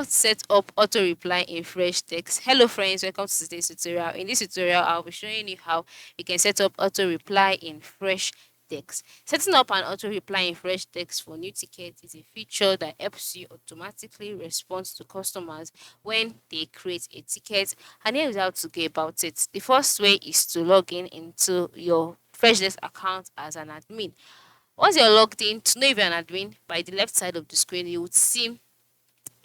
Set up auto reply in Freshdesk. Hello friends, welcome to today's tutorial. In this tutorial, I'll be showing you how you can set up auto reply in Freshdesk. Setting up an auto reply in Freshdesk for new tickets is a feature that helps you automatically respond to customers when they create a ticket, and here is how to go about it. The first way is to log in into your Freshdesk account as an admin. Once you're logged in, to know if you're an admin, by the left side of the screen you would see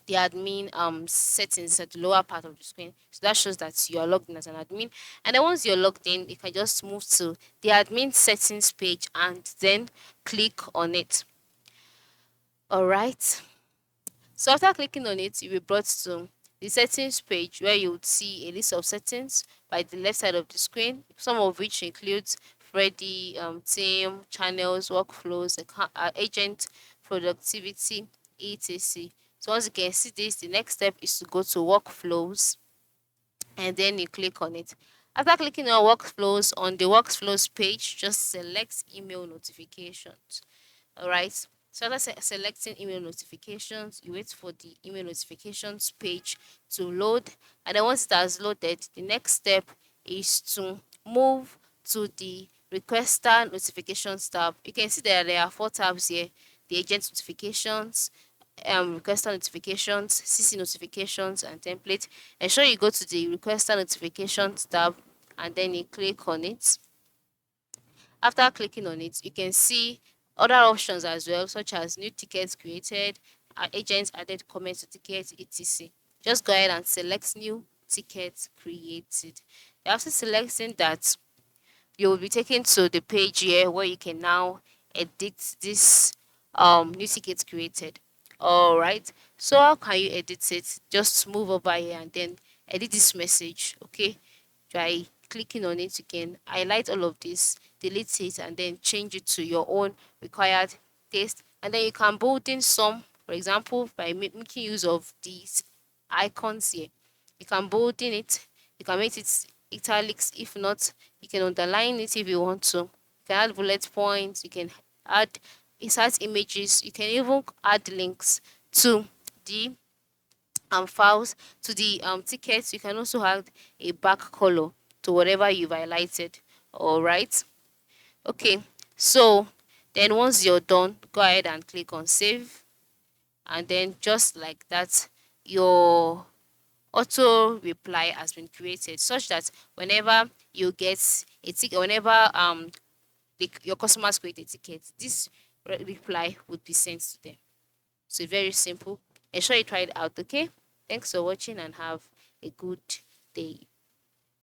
the admin settings at the lower part of the screen. So that shows that you are logged in as an admin. And then once you're logged in, you can just move to the admin settings page and then click on it. All right. So after clicking on it, you'll be brought to the settings page where you would see a list of settings by the left side of the screen, some of which includes Freddy, team, channels, workflows, agent, productivity, etc. So once you can see this, the next step is to go to workflows and then you click on it. After clicking on workflows, on the workflows page, just select email notifications. All right. So after selecting email notifications, you wait for the email notifications page to load. And then once it has loaded, the next step is to move to the requester notifications tab. You can see that there are four tabs here: the agent notifications, requester notifications, CC notifications, and template. Ensure you go to the requester notifications tab and then you click on it. After clicking on it, you can see other options as well, such as new tickets created, agents added comments to tickets, etc. Just go ahead and select new tickets created. After selecting that, you will be taken to the page here where you can now edit this new ticket created. All right. So how can you edit it? Just move over here and then edit this message. Okay, by clicking on it, you can highlight all of this, delete it, and then change it to your own required taste. And then you can bold in some, for example, by making use of these icons here. You can bold in it, you can make it italics. If not, you can underline it if you want to. You can add bullet points, you can add insert images, you can even add links to the files, to the tickets. You can also add a back color to whatever you've highlighted. All right. Okay. So then once you're done, go ahead and click on save, and then just like that, your auto reply has been created, such that whenever you get a ticket, whenever your customers create a ticket, this reply would be sent to them. So very simple. Ensure you try it out. Okay. Thanks for watching and have a good day.